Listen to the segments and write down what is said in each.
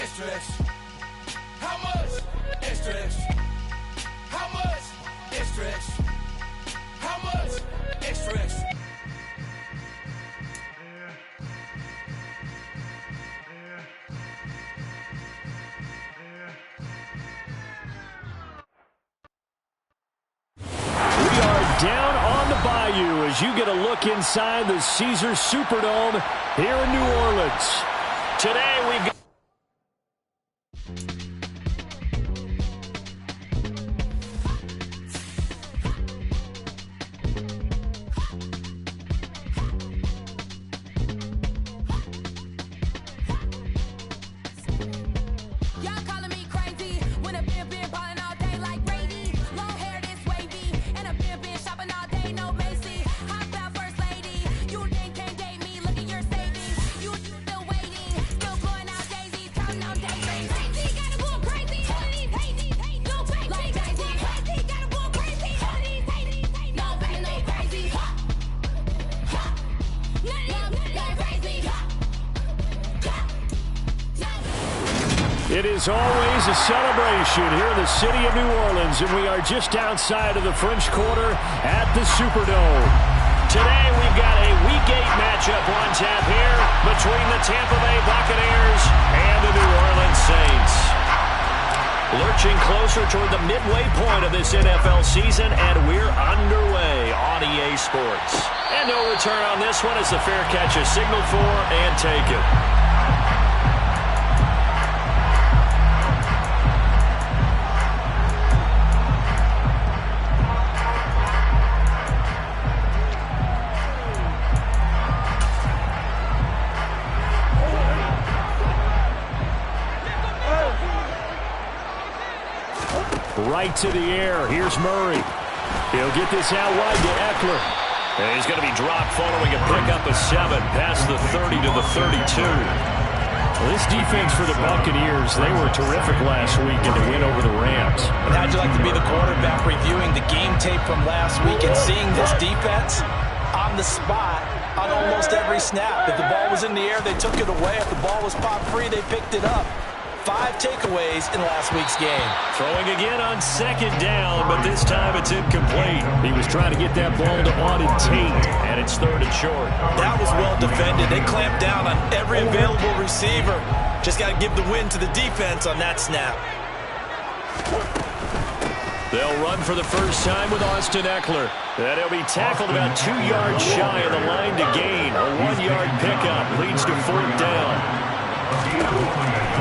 Extra, extra. How much? Extra, extra. How much? Extra, extra. How much? Extra, extra. We are down on the bayou as you get a look inside the Caesars Superdome here in New Orleans. Today we got It is always a celebration here in the city of New Orleans, and we are just outside of the French Quarter at the Superdome. Today we've got a Week 8 matchup on tap here between the Tampa Bay Buccaneers and the New Orleans Saints. Lurching closer toward the midway point of this NFL season, and we're underway on EA Sports. And no return on this one as the fair catch is signaled for and taken. Right to the air. Here's Murray. He'll get this out wide to Eckler. And he's going to be dropped following a pickup of 7 past the 30 to the 32. Well, this defense for the Buccaneers, they were terrific last week in the win over the Rams. And how'd you like to be the quarterback reviewing the game tape from last week and seeing this defense on the spot on almost every snap? If the ball was in the air, they took it away. If the ball was popped free, they picked it up. 5 takeaways in last week's game. Throwing again on second down, but this time it's incomplete. He was trying to get that ball to Auden Tate, and it's 3rd and short. That was well defended. They clamped down on every available receiver. Just got to give the win to the defense on that snap. They'll run for the first time with Austin Eckler. And he'll be tackled about 2 yards shy of the line to gain. A 1-yard pickup leads to 4th down.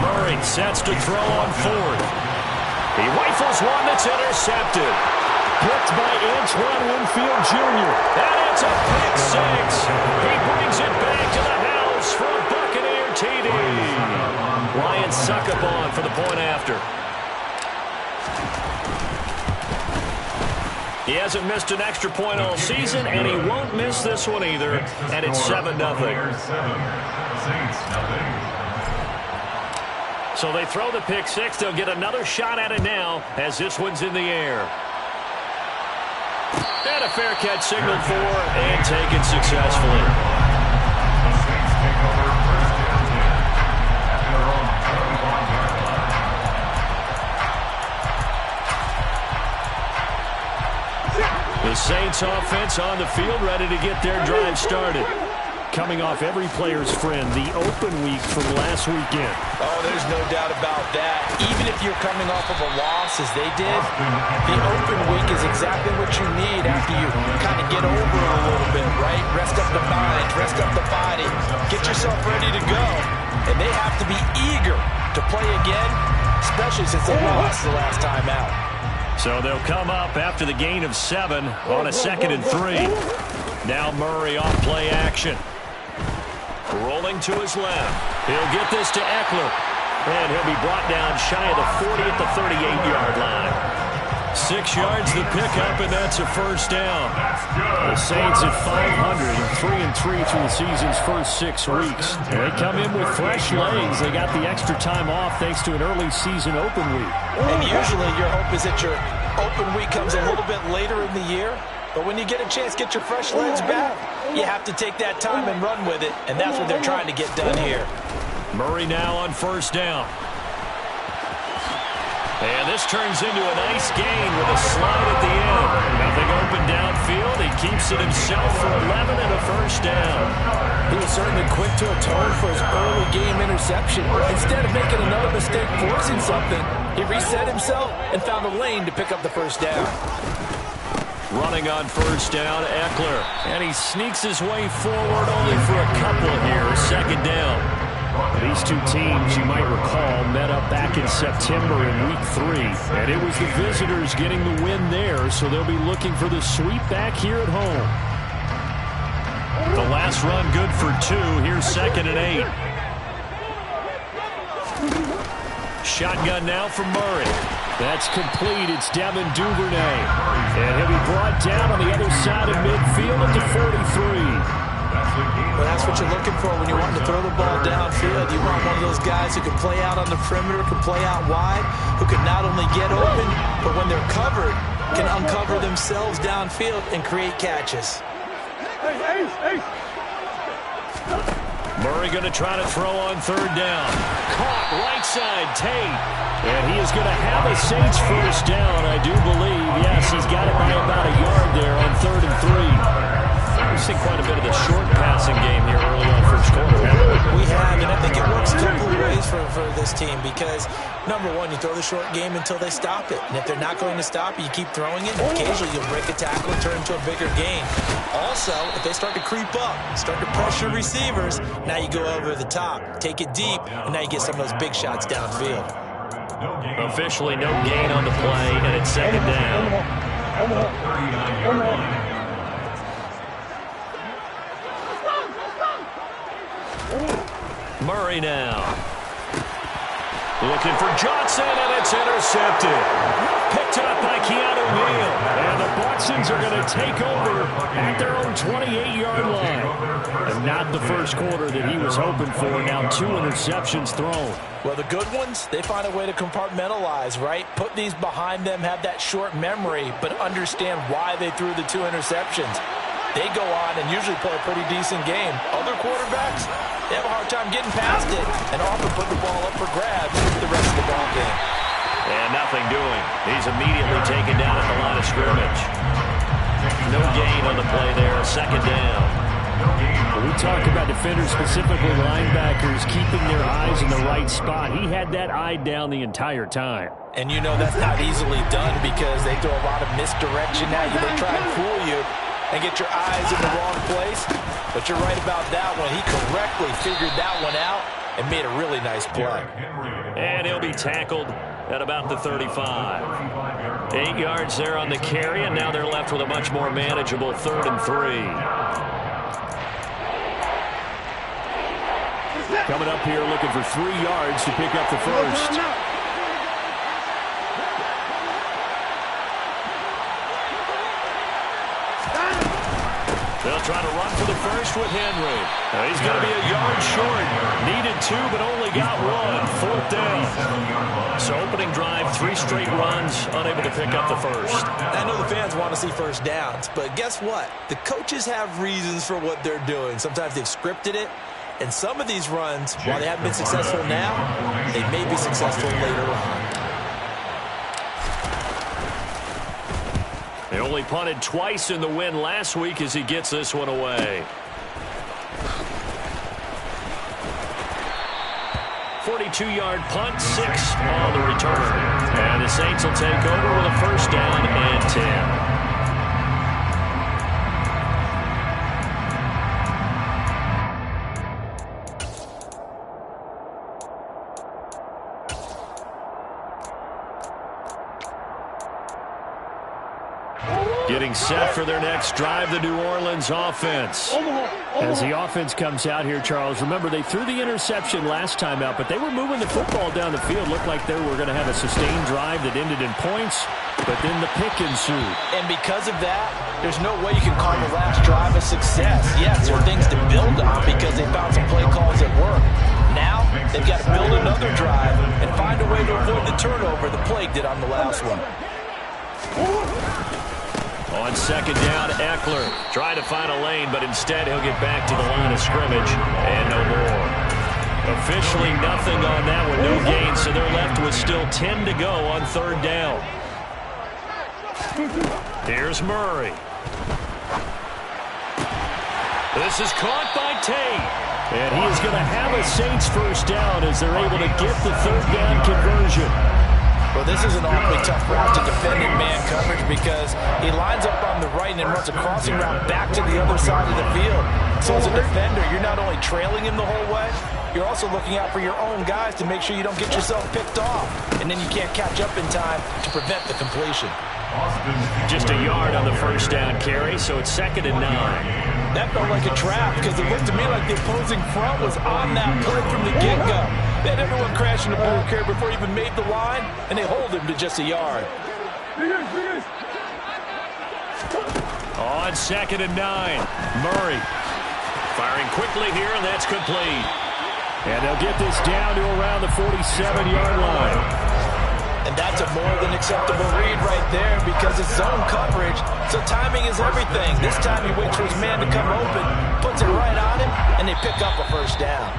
Murray sets to throw on 4th. He rifles one that's intercepted. Picked by Antoine Winfield Jr. And it's a pick 6. He brings it back to the house for a Buccaneer TD. Lions suck up on for the point after. He hasn't missed an extra point all season, and he won't miss this one either. And it's 7-0. So they throw the pick 6. They'll get another shot at it now as this one's in the air. And a fair catch signaled for and taken successfully. The Saints offense on the field, ready to get their drive started. Coming off every player's friend, the open week from last weekend. Oh, there's no doubt about that. Even if you're coming off of a loss as they did, the open week is exactly what you need after you kind of get over it a little bit, right? Rest up the mind, rest up the body, get yourself ready to go. And they have to be eager to play again, especially since they lost the last time out. So they'll come up after the gain of 7 on a 2nd and 3. Now Murray on play action. Rolling to his left. He'll get this to Eckler. And he'll be brought down shy of the 40 at the 38-yard line. 6 yards the pickup, and that's a first down. The Saints at 500, 3-3 through the season's first 6 weeks. And they come in with fresh legs. They got the extra time off thanks to an early season open week. And usually your hope is that your open week comes a little bit later in the year. But when you get a chance to get your fresh legs back, you have to take that time and run with it, and that's what they're trying to get done here. Murray now on first down. And this turns into a nice gain with a slide at the end. Nothing open downfield. He keeps it himself for 11 and a first down. He was certainly quick to atone for his early game interception. Instead of making another mistake forcing something, he reset himself and found a lane to pick up the first down. Running on first down, Eckler. And he sneaks his way forward only for a couple here. Second down. These two teams, you might recall, met up back in September in Week 3. And it was the visitors getting the win there, so they'll be looking for the sweep back here at home. The last run good for 2. Here's 2nd and 8. Shotgun now for Murray. That's complete. It's Devin Duvernay. And he'll be brought down on the other side of midfield at the 43. Well, that's what you're looking for when you want to throw the ball downfield. You want one of those guys who can play out on the perimeter, can play out wide, who can not only get open, but when they're covered, can uncover themselves downfield and create catches. Murray going to try to throw on 3rd down. Caught right side, Tate. And he is going to have a Saints first down, I do believe. Yes, he's got it by about a yard there on 3rd and 3. We've seen quite a bit of the short passing game here early on first quarter. We have, and I think it works a couple of ways for this team because, number one, you throw the short game until they stop it. And if they're not going to stop it, you keep throwing it. And occasionally you'll break a tackle and turn into a bigger gain. Also, if they start to creep up, start to pressure receivers, now you go over the top, take it deep, and now you get some of those big shots downfield. Officially no gain on the play, and it's 2nd down. Murray now. Looking for Johnson, and it's intercepted. Picked up by Keanu Neal. And the Bucs are going to take over at their own 28-yard line. And not the first quarter that he was hoping for. Now 2 interceptions thrown. Well, the good ones, they find a way to compartmentalize, right? Put these behind them, have that short memory, but understand why they threw the 2 interceptions. They go on and usually play a pretty decent game. Other quarterbacks, they have a hard time getting past it and often put the ball up for grabs the rest of the ball game. And nothing doing. He's immediately taken down at the line of scrimmage. No gain on the play there. 2nd down. When we talk about defenders, specifically linebackers, keeping their eyes in the right spot, he had that eye down the entire time. And you know that's not easily done because they throw a lot of misdirection at you. They try and fool you and get your eyes in the wrong place. But you're right about that one. He correctly figured that one out and made a really nice play. And he'll be tackled at about the 35. 8 yards there on the carry, and now they're left with a much more manageable 3rd and 3. Coming up here looking for 3 yards to pick up the first. They'll try to run for the first with Henry. He's going to be a yard short. Needed 2, but only got 1. 4th down. So opening drive, 3 straight runs, unable to pick up the first. I know the fans want to see first downs, but guess what? The coaches have reasons for what they're doing. Sometimes they've scripted it, and some of these runs, while they haven't been successful now, they may be successful later on. They only punted twice in the win last week as he gets this one away. 42-yard punt, 6 on the return. And the Saints will take over with a first down and 10. Getting set for their next drive, the New Orleans offense. As the offense comes out here, Charles, remember they threw the interception last time out, but they were moving the football down the field. Looked like they were going to have a sustained drive that ended in points, but then the pick ensued. And because of that, there's no way you can call the last drive a success. Yes, there are things to build on because they found some play calls that work. Now, they've got to build another drive and find a way to avoid the turnover the plague did on the last one. On 2nd down, Eckler trying to find a lane, but instead he'll get back to the line of scrimmage and no more. Officially nothing on that one. No gain, So they're left with still 10 to go on 3rd down. Here's Murray. This is caught by Tate. And he is going to have a Saints first down as they're able to get the 3rd down conversion. Well, this is an awfully tough route to defend in man coverage because he lines up on the right and then runs a crossing route back to the other side of the field. So as a defender, you're not only trailing him the whole way, you're also looking out for your own guys to make sure you don't get yourself picked off. And then you can't catch up in time to prevent the completion. Just a yard on the first down carry, so it's 2nd and 9. That felt like a trap because it looked to me like the opposing front was on that play from the get-go. They had everyone crashing the ball carrier before he even made the line, and they hold him to just a yard. On 2nd and 9, Murray firing quickly here, and that's complete. And they'll get this down to around the 47-yard line. And that's a more than acceptable read right there because it's zone coverage, so timing is everything. This time he waits for his man to come open, puts it right on him, and they pick up a first down.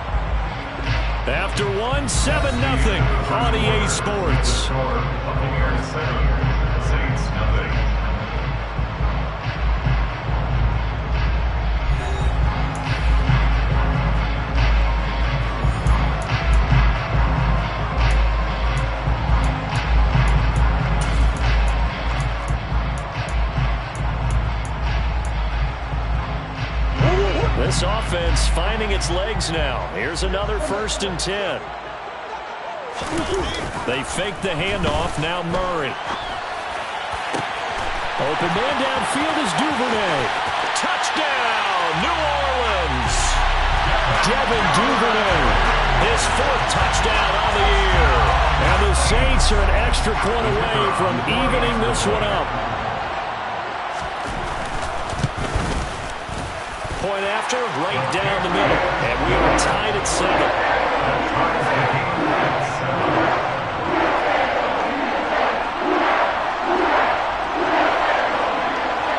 After 1, 7-0 on EA Sports. This offense finding its legs now. Here's another 1st and 10. They fake the handoff. Now Murray. Open man downfield is Duvernay. Touchdown, New Orleans. Devin Duvernay. His 4th touchdown on the year. And the Saints are an extra point away from evening this one up. Point after, right down the middle. And we are tied at 7.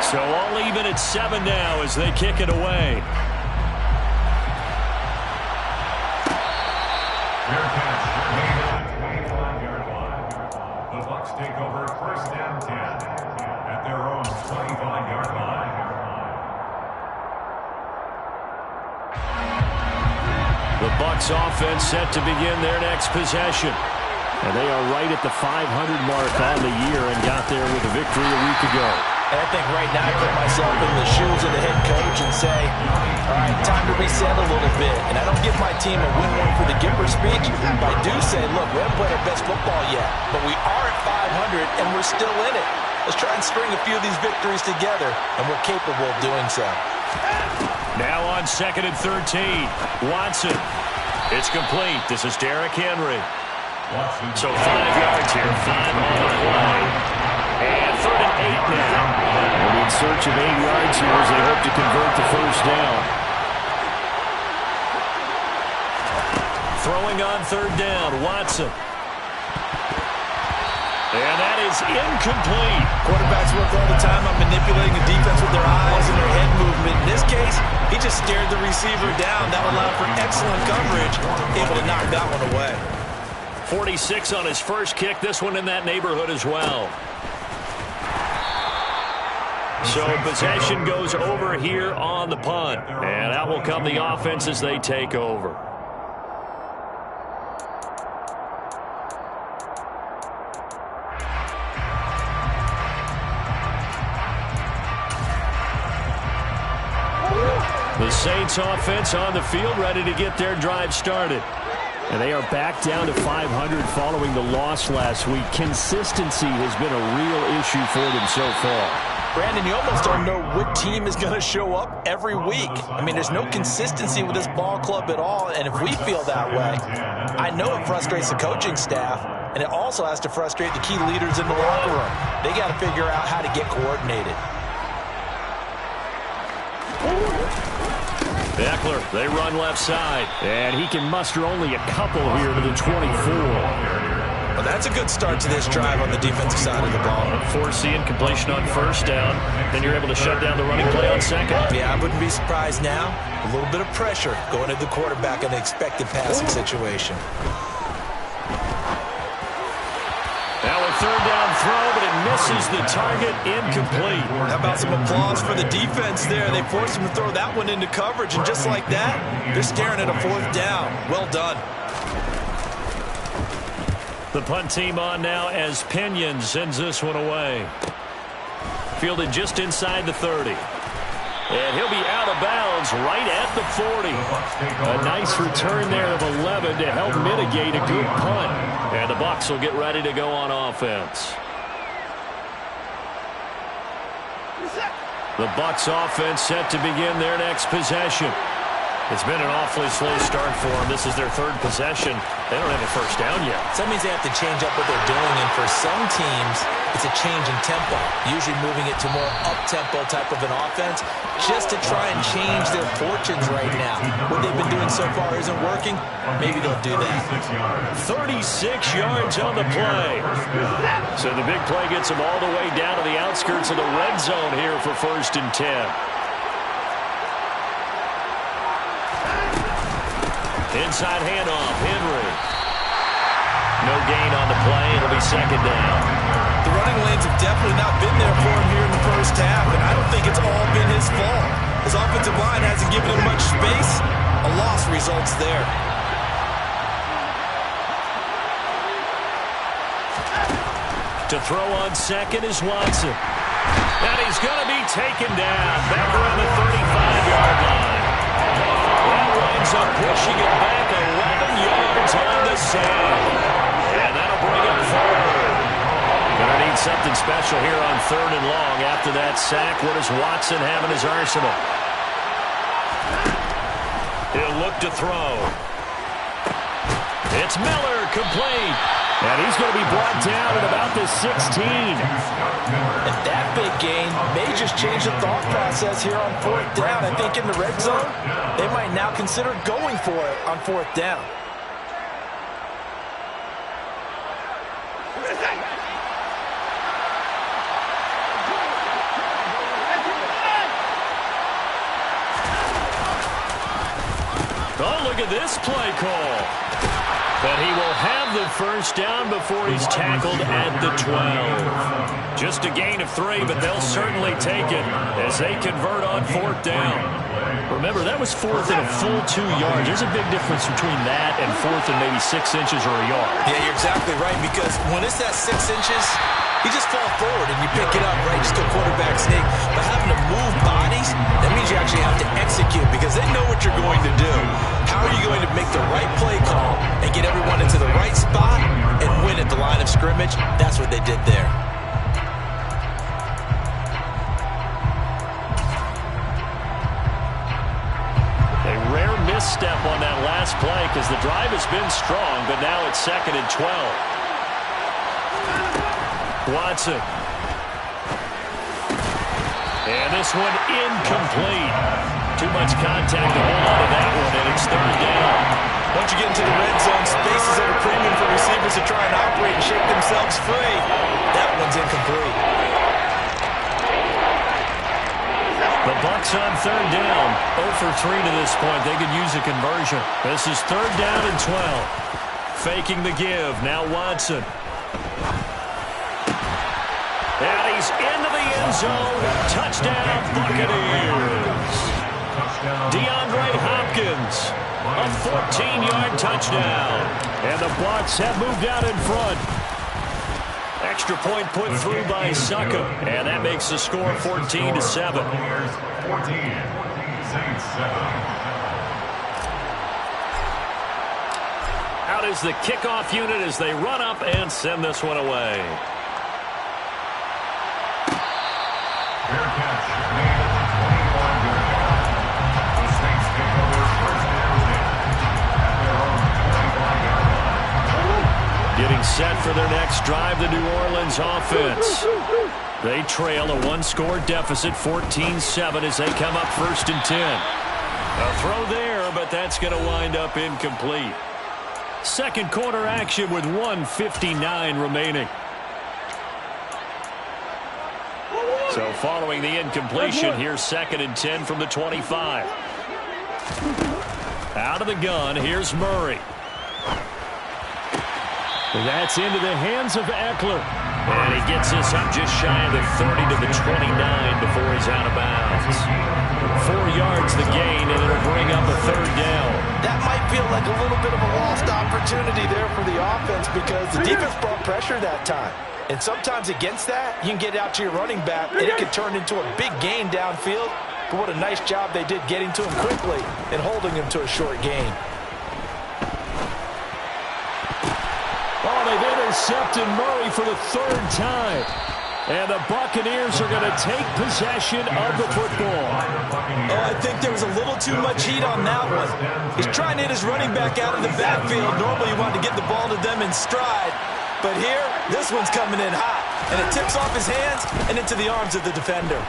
So all even at 7 now as they kick it away. The Bucs take over 1st down 10 at their own 25-yard line. The Bucs offense set to begin their next possession. And they are right at the 500 mark on the year and got there with a victory a week ago. And I think right now I put myself in the shoes of the head coach and say, all right, time to reset a little bit. And I don't give my team a win one for the Gipper speech, but I do say, look, we haven't played our best football yet, but we are at 500 and we're still in it. Let's try and string a few of these victories together, and we're capable of doing so. Now on 2nd and 13, Watson. It's complete. This is Derrick Henry. So 5 yards here, 5 on the play. And 3rd and 8 now. And in search of 8 yards here as they hope to convert the first down. Throwing on 3rd down, Watson. And that is incomplete. Quarterbacks work all the time on manipulating the defense with their eyes and their head movement. In this case, he just stared the receiver down. That allowed for excellent coverage, able to knock that one away. 46 on his first kick. This one in that neighborhood as well. So possession goes over here on the punt. And out will come the offense as they take over. The Saints offense on the field ready to get their drive started. And they are back down to 500 following the loss last week. Consistency has been a real issue for them so far. Brandon, you almost don't know what team is going to show up every week. I mean, there's no consistency with this ball club at all, and if we feel that way, I know it frustrates the coaching staff, and it also has to frustrate the key leaders in the locker room. They got to figure out how to get coordinated. Eckler, they run left side. And he can muster only a couple here to the 24. Well, that's a good start to this drive on the defensive side of the ball. Force the incompletion on first down. Then you're able to shut down the running play on second. Yeah, I wouldn't be surprised now. A little bit of pressure going to the quarterback in an expected passing situation. Now a third down throw, but it misses the target, incomplete. How about some applause for the defense there? They forced him to throw that one into coverage, and just like that, they're staring at a fourth down. Well done. The punt team on now as Pinion sends this one away. Fielded just inside the 30. And he'll be out of bounds right at the 40. A nice return there of 11 to help mitigate a good punt. And the Bucs will get ready to go on offense. The Bucs offense set to begin their next possession. It's been an awfully slow start for them. This is their third possession. They don't have a first down yet. So that means they have to change up what they're doing, and for some teams, it's a change in tempo, usually moving it to more up-tempo type of an offense just to try and change their fortunes right now. What they've been doing so far isn't working. Maybe they'll do that. 36 yards on the play. So the big play gets them all the way down to the outskirts of the red zone here for 1st and 10. Inside handoff, Henry. No gain on the play. It'll be 2nd down. The running lanes have definitely not been there for him here in the first half, and I don't think it's all been his fault. His offensive line hasn't given him much space. A loss results there. To throw on second is Watson. And he's going to be taken down back around the 35-yard line. That winds up pushing it back 11 yards on the side. And that'll bring up 3rd. Gonna need something special here on 3rd and long. After that sack, what does Watson have in his arsenal? He'll look to throw. It's Miller, complete. And he's going to be brought down at about the 16. And that big gain may just change the thought process here on 4th down. I think in the red zone, they might now consider going for it on 4th down. Oh, look at this play call. But he will have the first down before he's tackled at the 12. Just a gain of 3, but they'll certainly take it as they convert on 4th down. Remember, that was 4th and a full 2 yards. There's a big difference between that and 4th and maybe 6 inches or a yard. Yeah, you're exactly right, because when it's that 6 inches, you just fall forward and you pick it up, right? Just a quarterback sneak. But having to move bodies, that means you actually have to execute because they know what you're going to do. How are you going to make the right play call and get everyone into the right spot and win at the line of scrimmage? That's what they did there. A rare misstep on that last play because the drive has been strong, but now it's 2nd and 12. Watson. And this one incomplete. Too much contact to hold on to that one, and it's 3rd down. Once you get into the red zone, space is at a premium for receivers to try and operate and shake themselves free. That one's incomplete. The Bucs on 3rd down. 0 for 3 to this point. They could use a conversion. This is 3rd down and 12. Faking the give. Now Watson. And he's into the end zone. Touchdown, Buccaneers. DeAndre Hopkins, a 14-yard touchdown. And the Bucs have moved out in front. Extra point put through by Suckup. And that makes the score 14-7. 14, Saints 7. Out is the kickoff unit as they run up and send this one away. Fair catch made at the 21-yard line. The Saints take over 1st and 10 at their own 25-yard line. Getting set for their next drive, the New Orleans offense. They trail a 1-score deficit, 14-7 as they come up 1st and 10. A throw there, but that's going to wind up incomplete. Second quarter action with 1:59 remaining. So following the incompletion, here's 2nd and 10 from the 25. Out of the gun, here's Murray. That's into the hands of Eckler. And he gets this up just shy of the 30 to the 29 before he's out of bounds. 4 yards the gain, and it'll bring up a third down. That might feel like a little bit of a lost opportunity there for the offense because the defense brought pressure that time. And sometimes against that, you can get out to your running back, and it can turn into a big gain downfield. But what a nice job they did getting to him quickly and holding him to a short gain. Oh, they've intercepted Murray for the 3rd time. And the Buccaneers are going to take possession of the football. Oh, I think there was a little too much heat on that one. He's trying to hit his running back out of the backfield. Normally you want to get the ball to them in stride. But here, this one's coming in hot. And it tips off his hands and into the arms of the defender.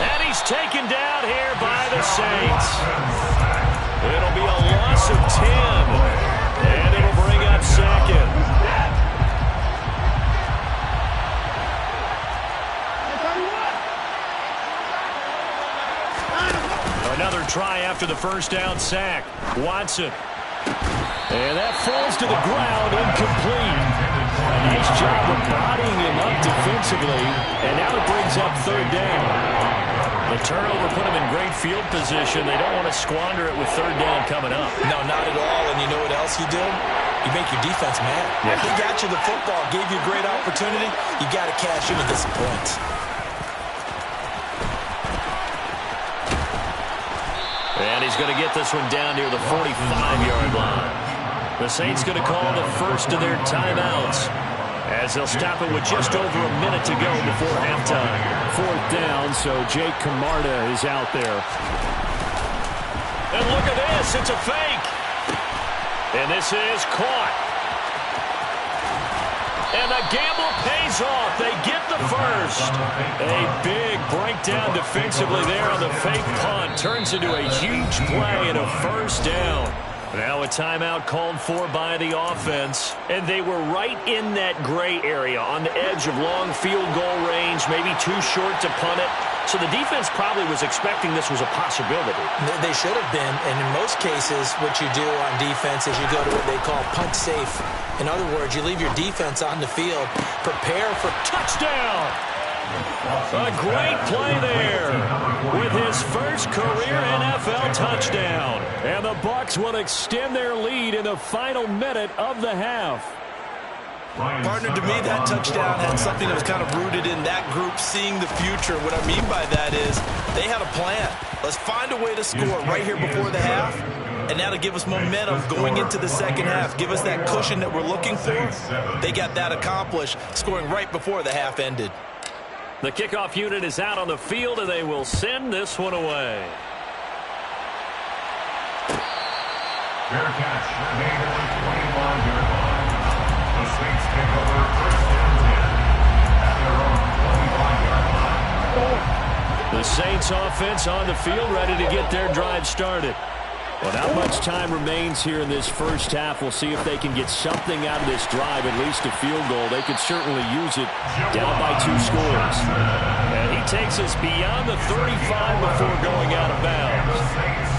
And he's taken down here by the Saints. It'll be a loss of 10. And it'll bring up second. Another try after the first down sack. Watson. And that falls to the ground, incomplete. A nice job of bodying him up defensively. And now it brings up 3rd down. The turnover put him in great field position. They don't want to squander it with 3rd down coming up. No, not at all. And you know what else you did? You make your defense mad. Yeah. He got you the football, gave you a great opportunity. You got to cash in with this point. And he's going to get this one down near the 45-yard line. The Saints going to call the first of their timeouts as they'll stop it with just over a minute to go before halftime. 4th down, so Jake Camarda is out there. And look at this. It's a fake. And this is caught. And the gamble pays off. They get the first. A big breakdown defensively there on the fake punt. Turns into a huge play and a first down. Now a timeout called for by the offense. And they were right in that gray area on the edge of long field goal range, maybe too short to punt it. So the defense probably was expecting this was a possibility. They should have been, and in most cases, what you do on defense is you go to what they call punt safe. In other words, you leave your defense on the field, prepare for touchdown. A great play there with his first career NFL touchdown. And the Bucs will extend their lead in the final minute of the half. Partner, to me, that touchdown had something that was kind of rooted in that group seeing the future. What I mean by that is they had a plan. Let's find a way to score right here before the half, and that'll give us momentum going into the second half. Give us that cushion that we're looking for. They got that accomplished, scoring right before the half ended. The kickoff unit is out on the field, and they will send this one away. Fair catch made at the 21-yard line. The Saints take over 1st and 10 at their own 25-yard line. The Saints offense on the field, ready to get their drive started. Well, not much time remains here in this first half. We'll see if they can get something out of this drive, at least a field goal. They could certainly use it down by 2 scores. And he takes us beyond the 35 before going out of bounds.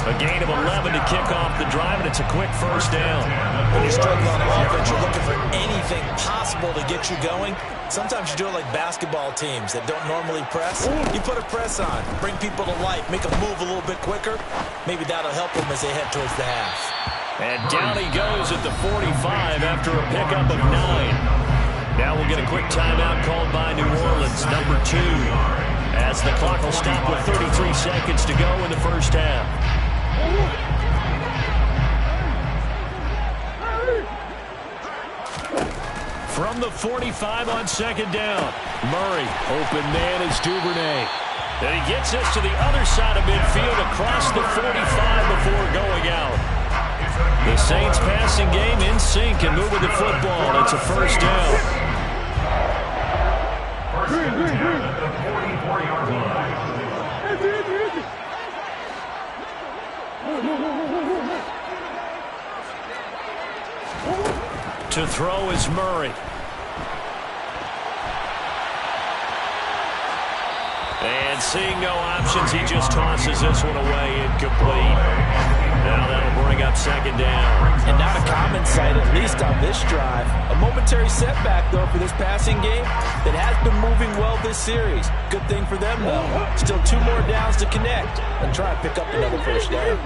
A gain of 11 to kick off the drive, and it's a quick first down. When you struggle on offense, you're looking for anything possible to get you going. Sometimes you do it like basketball teams that don't normally press. You put a press on, bring people to life, make them move a little bit quicker. Maybe that'll help them as they head towards the half. And down he goes at the 45 after a pickup of 9. Now we'll get a quick timeout called by New Orleans, number 2, as the clock will stop with 33 seconds to go in the first half. From the 45 on second down, Murray, open man is Duvernay. And he gets this to the other side of midfield across the 45 before going out. The Saints passing game in sync and moving the football. It's a first down. First and 10 at the 44-yard line. To throw is Murray. And seeing no options, he just tosses this one away incomplete. Now that'll bring bring up second down. And not a common sight, at least on this drive. A momentary setback, though, for this passing game that has been moving well this series. Good thing for them, though. Still 2 more downs to connect and try and pick up another first down.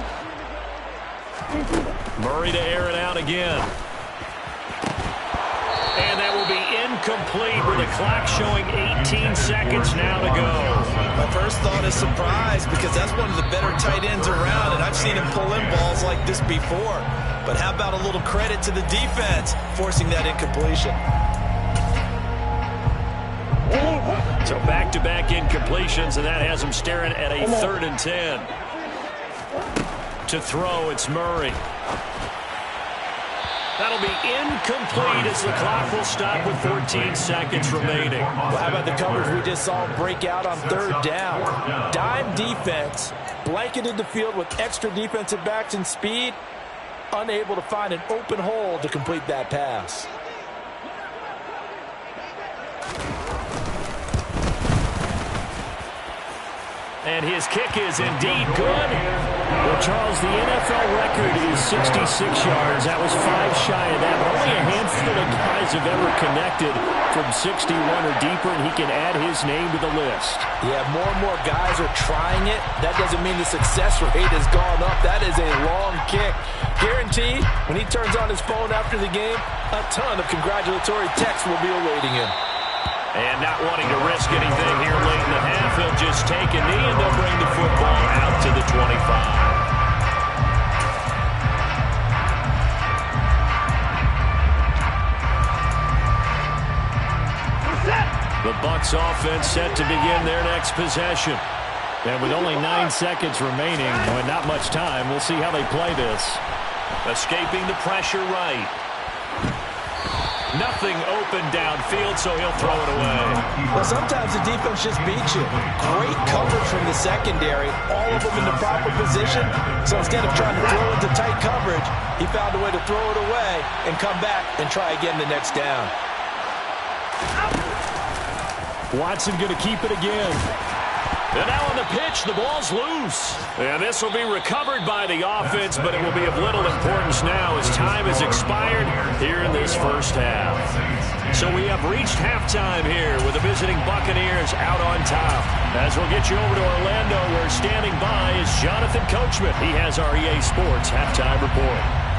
Murray to air it out again. And that will be incomplete with the clock showing 18 seconds now to go. My first thought is surprise because that's one of the better tight ends around, and I've seen him pull in balls like this before. But how about a little credit to the defense forcing that incompletion? So back-to-back incompletions, and that has him staring at a 3rd and 10. To throw, it's Murray. That'll be incomplete as the clock will stop with 14 seconds remaining. Well, how about the coverage we just saw break out on 3rd down? Dime defense, blanketed the field with extra defensive backs and speed, unable to find an open hole to complete that pass. And his kick is indeed good. Well, Charles, the NFL record is 66 yards. That was 5 shy of that, but only a handful of guys have ever connected from 61 or deeper, and he can add his name to the list. Yeah, more and more guys are trying it. That doesn't mean the success rate has gone up. That is a long kick. Guaranteed, when he turns on his phone after the game, a ton of congratulatory texts will be awaiting him. And not wanting to risk anything here late in the half, he'll just take a knee and they'll bring the football out to the 25. The Bucs offense set to begin their next possession. And with only 9 seconds remaining, and not much time, we'll see how they play this. Escaping the pressure right. Nothing open downfield, so he'll throw it away. Well, sometimes the defense just beats you. Great coverage from the secondary, all of them in the proper position. So instead of trying to throw into tight coverage, he found a way to throw it away and come back and try again the next down. Watson going to keep it again. And now on the pitch, the ball's loose. And this will be recovered by the offense, but it will be of little importance now as time has expired here in this first half. So we have reached halftime here with the visiting Buccaneers out on top. As we'll get you over to Orlando, where standing by is Jonathan Coachman. He has our EA Sports halftime report.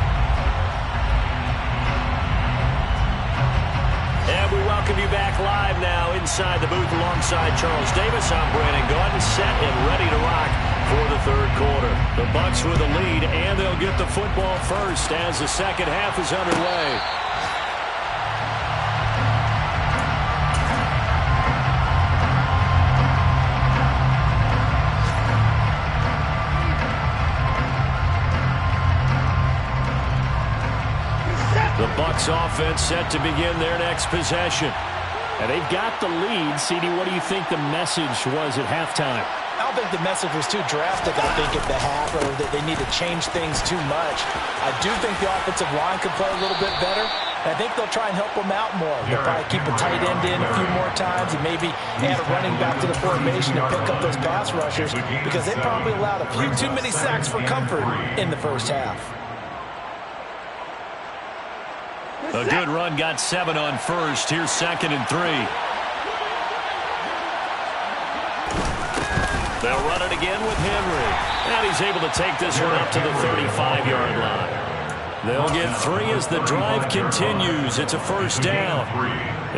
And we welcome you back live now inside the booth alongside Charles Davis. I'm Brandon Gaudin, set and ready to rock for the 3rd quarter. The Bucs with a lead, and they'll get the football first as the second half is underway. The Bucs offense set to begin their next possession. And they've got the lead. CD, what do you think the message was at halftime? I don't think the message was too drastic, I think, at the half, or that they need to change things too much. I do think the offensive line could play a little bit better. And I think they'll try and help them out more. They'll probably keep a tight end in a few more times and maybe add a running back to the formation and pick up those pass rushers, because they probably allowed a few too many sacks for comfort in the first half. A good run, got 7 on first. Here's 2nd and 3. They'll run it again with Henry. And he's able to take this one up to the 35-yard line. They'll get 3 as the drive continues. It's a first down.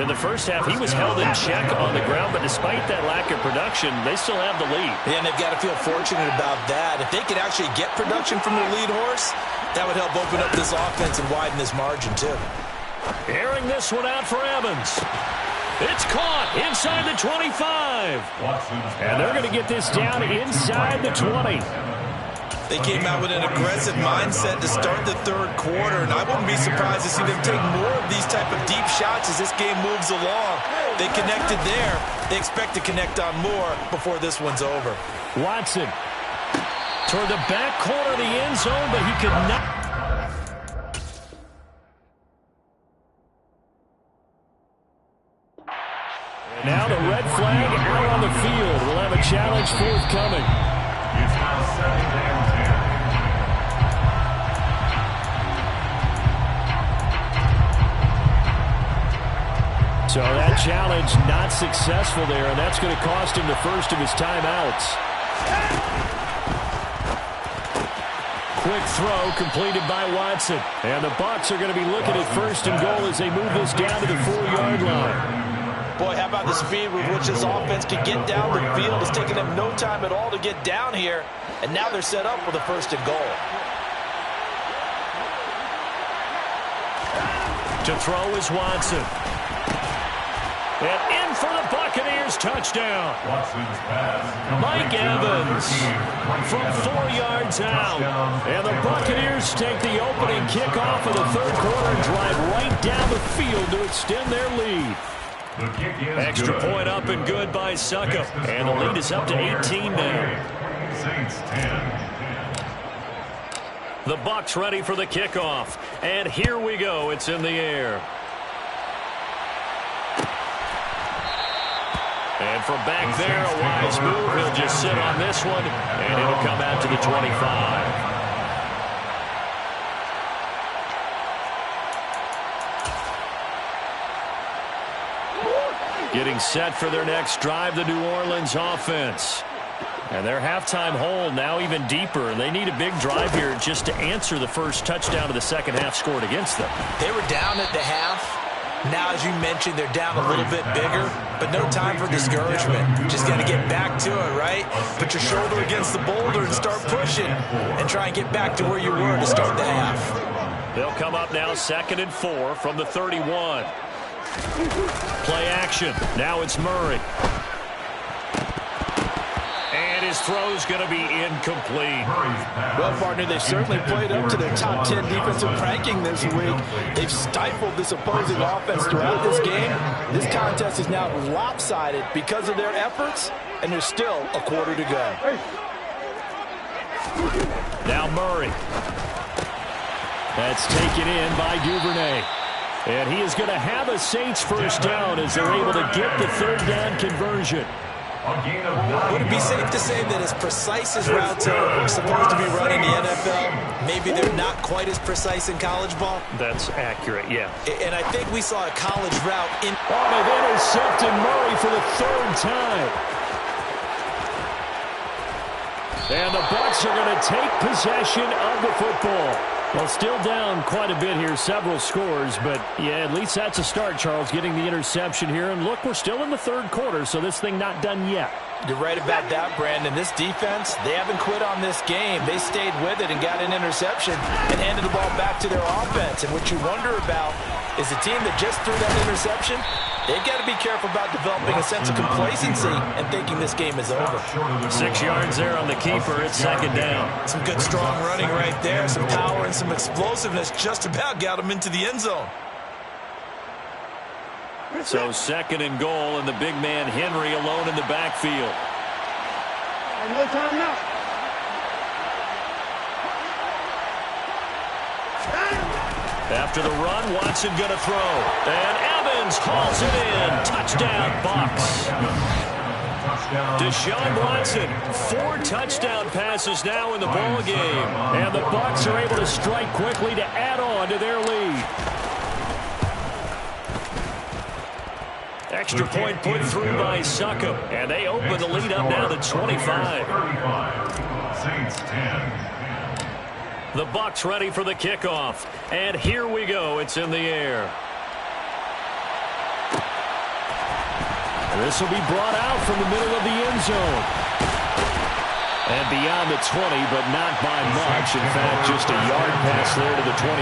In the first half, he was held in check on the ground, but despite that lack of production, they still have the lead. Yeah, and they've got to feel fortunate about that. If they could actually get production from their lead horse, that would help open up this offense and widen this margin, too. Airing this one out for Evans. It's caught inside the 25. And they're going to get this down inside the 20. They came out with an aggressive mindset to start the 3rd quarter, and I wouldn't be surprised to see them take more of these type of deep shots as this game moves along. They connected there. They expect to connect on more before this one's over. Watson toward the back corner of the end zone, but he could not. Now the red flag out on the field. We'll have a challenge forthcoming. It's now 2nd and 10. So that challenge not successful there, and that's going to cost him the first of his timeouts. Quick throw completed by Watson. And the Bucs are going to be looking at first and goal as they move this down to the 4-yard line. Boy, how about the speed with which this offense can get down the field? It's taken them no time at all to get down here. And now they're set up with a first and goal. To throw is Watson. And in for the Buccaneers, touchdown. Mike Evans from 4 yards out. And the Buccaneers take the opening kickoff of the third quarter and drive right down the field to extend their lead. Extra point up and good by Suckup. And the lead is up to 18 now. Saints 10. The Bucs ready for the kickoff. And here we go. It's in the air. And from back there, a wise move. He'll just sit on this one, and it'll come out to the 25. Getting set for their next drive, the New Orleans offense. And their halftime hole now even deeper. They need a big drive here just to answer the first touchdown of the second half scored against them. They were down at the half. Now, as you mentioned, they're down a little bit bigger, but no time for discouragement. Just got to get back to it, right? Put your shoulder against the boulder and start pushing and try and get back to where you were to start the half. They'll come up now 2nd and 4 from the 31. Play action. Now it's Murray. And his throw's going to be incomplete. Well, partner, they certainly played up to their top 10 defensive ranking this week. They've stifled this opposing offense throughout this game. This contest is now lopsided because of their efforts, and there's still a quarter to go. Now Murray. That's taken in by Duvernay. And he is going to have a Saints first down as they're able to get the third down conversion. Would it be safe to say that as precise as routes are supposed to be run in the NFL, maybe they're not quite as precise in college ball? That's accurate, yeah. And I think we saw a college route in... Oh, they've intercepted Murray for the third time. And the Bucs are going to take possession of the football. Well, still down quite a bit here, several scores, but yeah, at least that's a start, Charles, getting the interception here. And look, we're still in the third quarter, so this thing not done yet. You're right about that, Brandon. This defense, they haven't quit on this game. They stayed with it and got an interception and handed the ball back to their offense. And what you wonder about is the team that just threw that interception, they've got to be careful about developing a sense of complacency and thinking this game is over. 6 yards there on the keeper. It's second down. Some good, strong running right there. Some power and some explosiveness just about got him into the end zone. So 2nd and goal, and the big man Henry alone in the backfield. No time now. After the run, Watson going to throw. And Evans hauls it in. Touchdown, Bucs. Deshaun Watson, 4 touchdown passes now in the ball game. And the Bucs are able to strike quickly to add on to their lead. Extra point put through by Suckup. And they open the lead up now to 25. Saints 10. The Bucs ready for the kickoff. And here we go. It's in the air. This will be brought out from the middle of the end zone. And beyond the 20, but not by much. In fact, just a yard pass there to the 21.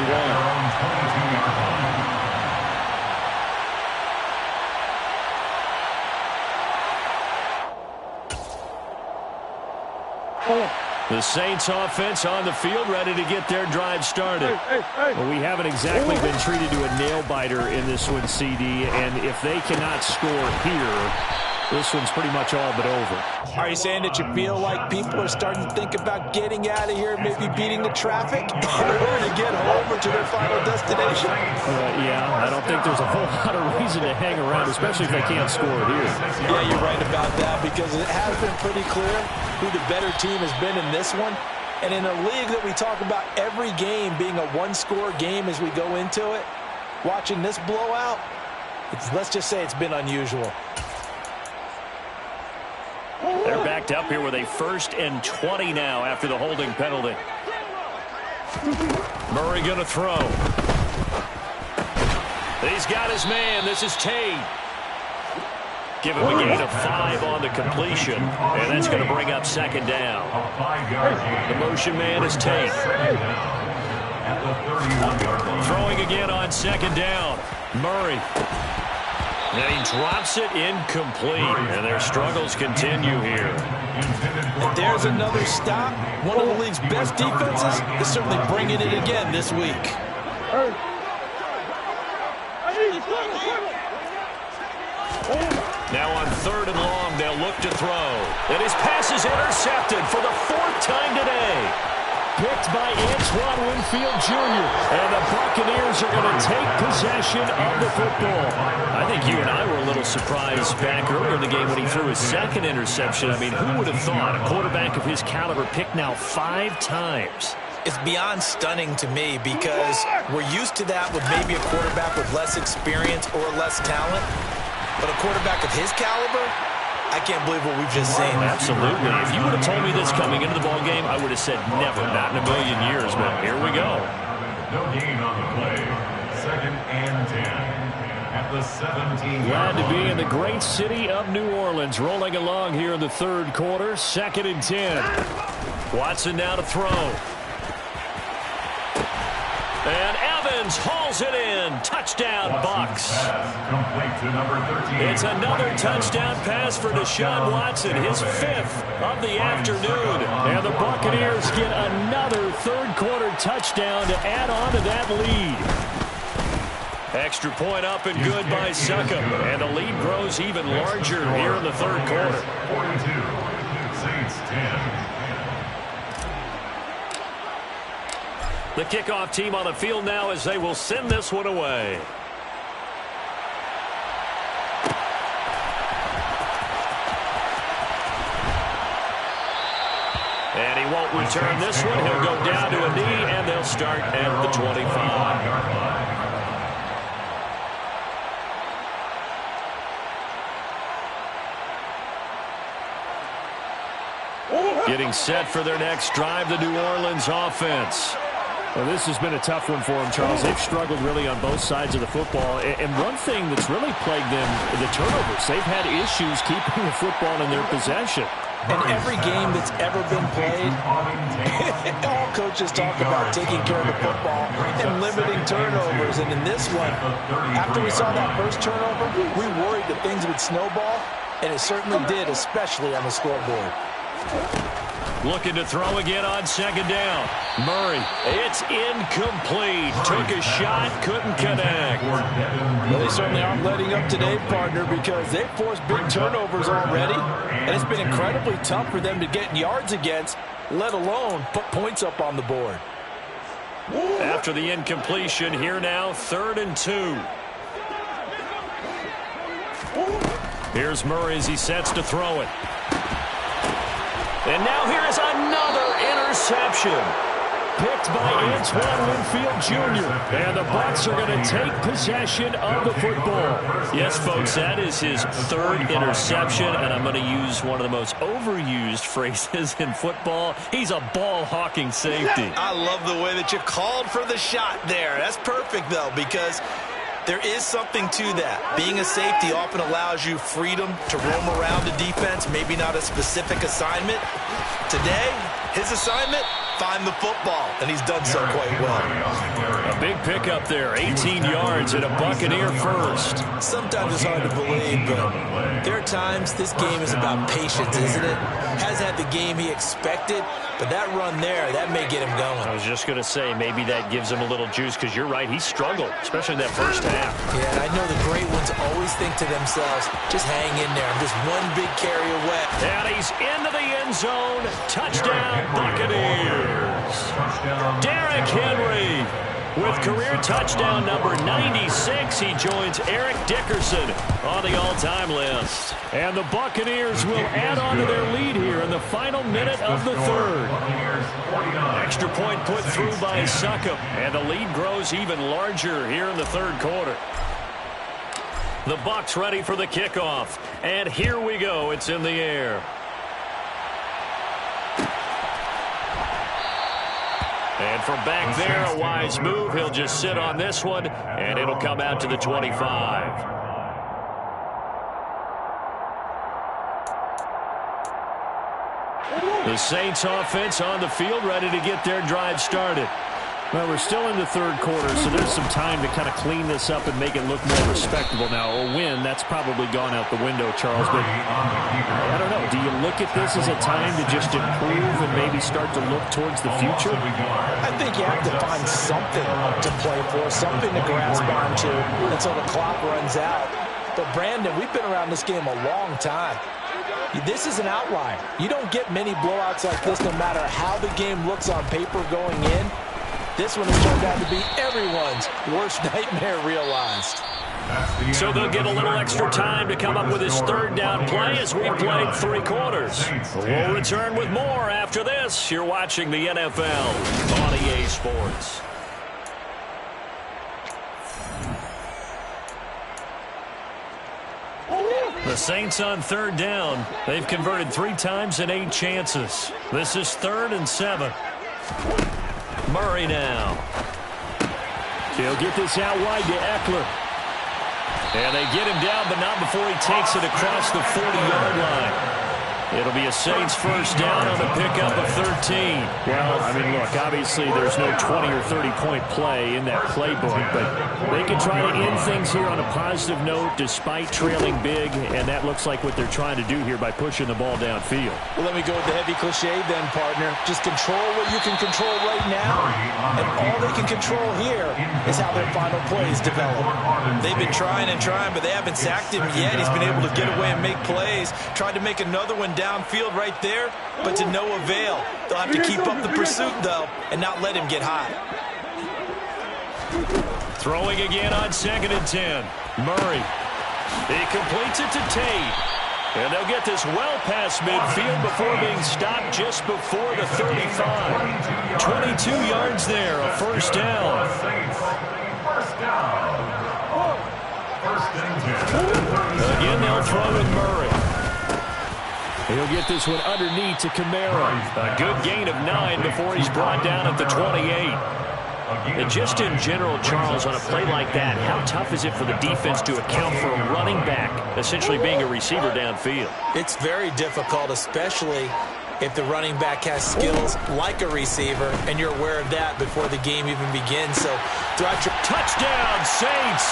The Saints offense on the field ready to get their drive started. Well, we haven't exactly been treated to a nail-biter in this one, CD, and if they cannot score here, this one's pretty much all but over. Are you saying that you feel like people are starting to think about getting out of here, maybe beating the traffic in order to get home or to their final destination? Yeah, I don't think there's a whole lot of reason to hang around, especially if they can't score here. Yeah, you're right about that, because it has been pretty clear who the better team has been in this one. And in a league that we talk about every game being a one-score game as we go into it, watching this blowout, Let's just say it's been unusual. They're backed up here with a 1st and 20 now after the holding penalty. Murray going to throw. He's got his man. This is Tate. Give him a gain of 5 on the completion, and that's going to bring up 2nd down. The motion man is Tate. Throwing again on 2nd down. Murray. And he drops it incomplete, and their struggles continue here. If there's another stop, one of the league's best defenses is certainly bringing it again this week. Now on 3rd and long, they'll look to throw. And his pass is intercepted for the 4th time today. Picked by Antoine Winfield Jr. And the Buccaneers are going to take possession of the football. I think you and I were a little surprised back earlier in the game when he threw his 2nd interception. I mean, who would have thought a quarterback of his caliber picked now 5 times? It's beyond stunning to me because we're used to that with maybe a quarterback with less experience or less talent. But a quarterback of his caliber, I can't believe what we've just seen. Absolutely. If you would have told me this coming into the ball game, I would have said never, not in a million years. But here we go. No gain on the play. 2nd and 10 at the 17. Glad to be in the great city of New Orleans. Rolling along here in the 3rd quarter. 2nd and 10. Watson now to throw. And Evans hauls it in. Touchdown, Bucs. It's another touchdown pass for Deshaun Watson, his 5th of the afternoon. And the Buccaneers get another 3rd quarter touchdown to add on to that lead. Extra point up and good by Succop. And the lead grows even larger here in the 3rd quarter. 42, Saints 10. The kickoff team on the field now as they will send this one away. And he won't return this one. He'll go down to a knee, and they'll start at the 25. Getting set for their next drive, the New Orleans offense. Well, this has been a tough one for them, Charles. They've struggled really on both sides of the football. And one thing that's really plagued them, the turnovers. They've had issues keeping the football in their possession. In every game that's ever been played, all coaches talk about taking care of the football and limiting turnovers. And in this one, after we saw that first turnover, we worried that things would snowball, and it certainly did, especially on the scoreboard. Looking to throw again on 2nd down. Murray, it's incomplete. Took a shot, couldn't connect. Well, they certainly aren't letting up today, partner, because they've forced big turnovers already, and it's been incredibly tough for them to get yards against, let alone put points up on the board. After the incompletion, here now, 3rd and 2. Here's Murray as he sets to throw it. And now here is another interception. Picked by Antoine Winfield Jr. And the Bucs are going to take possession of the football. Yes, folks, that is his 3rd interception, and I'm going to use one of the most overused phrases in football. He's a ball-hawking safety. I love the way that you called for the shot there. That's perfect, though, because there is something to that. Being a safety often allows you freedom to roam around the defense, maybe not a specific assignment. Today, his assignment, find the football, and he's done so quite well. A big pickup there, 18 yards and a Buccaneer first. Sometimes it's hard to believe, but there are times this game is about patience, isn't it? Hasn't had the game he expected, but that run there, that may get him going. I was just going to say, maybe that gives him a little juice, because you're right, he struggled, especially in that first half. Yeah, and I know the great ones always think to themselves, just hang in there, I'm just one big carry away. And he's into the end zone. Touchdown, Buccaneers. Derrick Henry with career touchdown number 96. He joins Eric Dickerson on the all-time list. And the Buccaneers will add on to their lead here in the final minute of the 3rd. Extra point put through by Succop, and the lead grows even larger here in the 3rd quarter. The Bucs ready for the kickoff. And here we go. It's in the air. And from back there, a wise move. He'll just sit on this one, and it'll come out to the 25. The Saints offense on the field, ready to get their drive started. Well, we're still in the third quarter, so there's some time to kind of clean this up and make it look more respectable now. A win, that's probably gone out the window, Charles. But I don't know. Do you look at this as a time to just improve and maybe start to look towards the future? I think you have to find something to play for, something to grasp onto until the clock runs out. But, Brandon, we've been around this game a long time. This is an outlier. You don't get many blowouts like this no matter how the game looks on paper going in. This one has turned out to be everyone's worst nightmare realized. So they'll get a little extra time to come up with his third down play as we've played 3 quarters. We'll return with more after this. You're watching the NFL on EA Sports. The Saints on third down. They've converted 3 times in 8 chances. This is 3rd and 7. Murray now. He'll get this out wide to Eckler. And they get him down, but not before he takes it across the 40-yard line. It'll be a Saints first down on the pickup of 13. Well, I mean, look, obviously there's no 20 or 30-point play in that playbook, but they can try to end things here on a positive note despite trailing big, and that looks like what they're trying to do here by pushing the ball downfield. Well, let me go with the heavy cliche then, partner. Just control what you can control right now, and all they can control here is how their final plays develop. They've been trying and trying, but they haven't sacked him yet. He's been able to get away and make plays. Tried to make another one downfield right there, but to no avail. They'll have to keep up the pursuit, though, and not let him get hot. Throwing again on 2nd and 10. Murray. He completes it to Tate. And they'll get this well past midfield before being stopped just before the 35. 22 yards there, a first down. Again, they'll throw with Murray. He'll get this one underneath to Kamara. A good gain of 9 before he's brought down at the 28. And just in general, Charles, on a play like that, how tough is it for the defense to account for a running back essentially being a receiver downfield? It's very difficult, especially if the running back has skills like a receiver, and you're aware of that before the game even begins. So throughout your touchdown, Saints!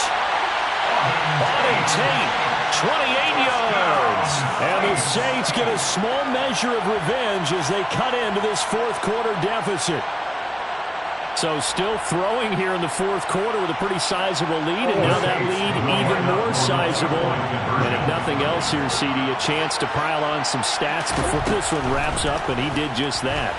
Auden Tate. 28 yards. And the Saints get a small measure of revenge as they cut into this 4th quarter deficit. So still throwing here in the 4th quarter with a pretty sizable lead, and now that lead even more sizable. And if nothing else here, CD, a chance to pile on some stats before this one wraps up, and he did just that.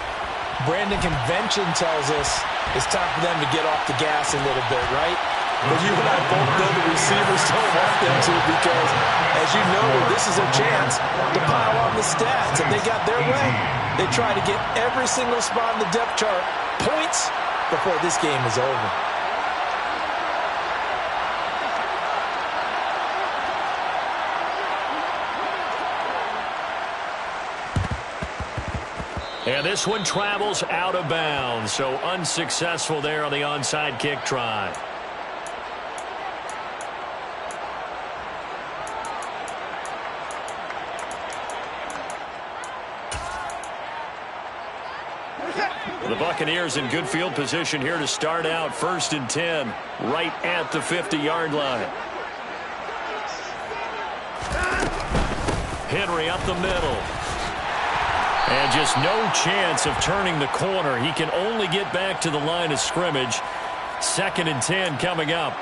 Brandon, convention tells us it's time for them to get off the gas a little bit, right? But you and I both know the receivers don't want them to, because, as you know, this is a chance to pile on the stats. If they got their way, they try to get every single spot in the depth chart points before this game is over. And this one travels out of bounds, so unsuccessful there on the onside kick try. The Buccaneers in good field position here to start out 1st and 10, right at the 50-yard line. Henry up the middle. And just no chance of turning the corner. He can only get back to the line of scrimmage. 2nd and 10 coming up.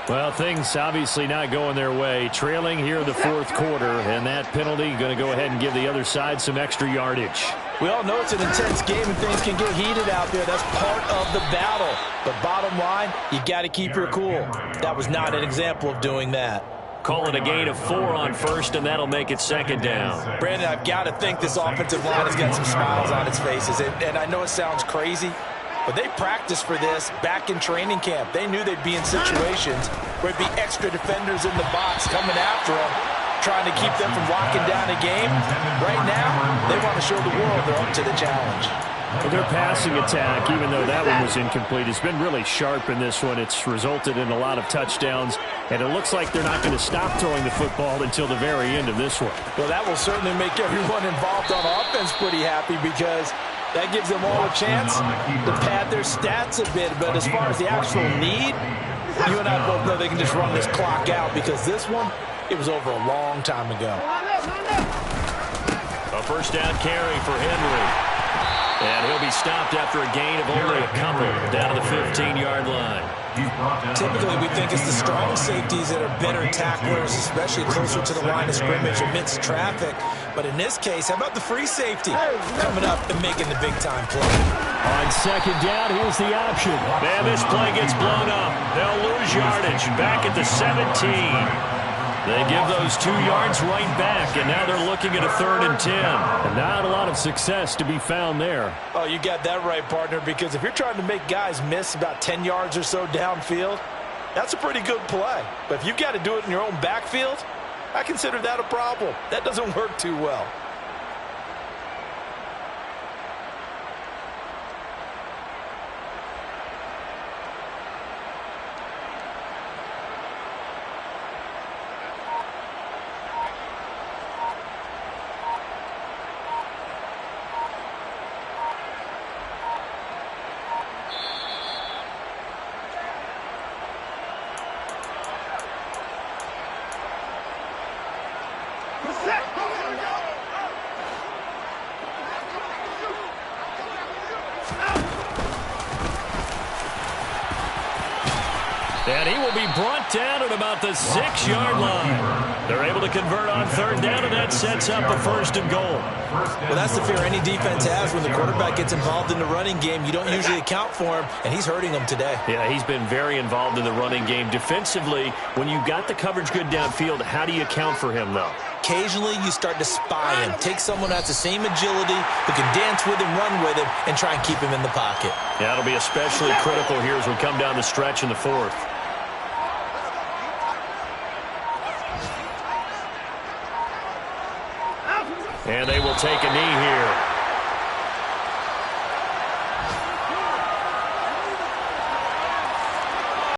Well, things obviously not going their way. Trailing here in the 4th quarter, and that penalty going to go ahead and give the other side some extra yardage. We all know it's an intense game and things can get heated out there. That's part of the battle. But bottom line, you got to keep your cool. That was not an example of doing that. Call it a gain of 4 on 1st, and that'll make it 2nd down. Brandon, I've got to think this offensive line has got some smiles on its faces. And I know it sounds crazy, But they practiced for this back in training camp. They knew they'd be in situations where it'd be extra defenders in the box coming after them, trying to keep them from locking down a game. Right now, they want to show the world they're up to the challenge. Well, their passing attack, even though that one was incomplete, has been really sharp in this one. It's resulted in a lot of touchdowns, and it looks like they're not going to stop throwing the football until the very end of this one. Well, that will certainly make everyone involved on offense pretty happy, because that gives them all a chance to pad their stats a bit. But as far as the actual need, you and I both know they can just run this clock out, because this one, it was over a long time ago. A first down carry for Henry. And he'll be stopped after a gain of only a couple down to the 15-yard line. Typically, we think it's the strong safeties that are better tacklers, especially closer to the line of scrimmage amidst traffic. But in this case, how about the free safety coming up and making the big-time play? On second down, here's the option. Man, this play gets blown up. They'll lose yardage back at the 17. They give those 2 yards right back, and now they're looking at a 3rd and 10. And not a lot of success to be found there. Oh, you got that right, partner, because if you're trying to make guys miss about 10 yards or so downfield, that's a pretty good play. But if you've got to do it in your own backfield, I consider that a problem. That doesn't work too well. And he will be brought down at about the 6-yard line. They're able to convert on 3rd down, and that sets up a 1st and goal. Well, that's the fear any defense has when the quarterback gets involved in the running game. You don't usually account for him, and he's hurting them today. Yeah, he's been very involved in the running game. Defensively, when you got the coverage good downfield, how do you account for him, though? Occasionally, you start to spy him. Take someone that's the same agility, who can dance with him, run with him, and try and keep him in the pocket. Yeah, it'll be especially critical here as we come down the stretch in the 4th. And they will take a knee here.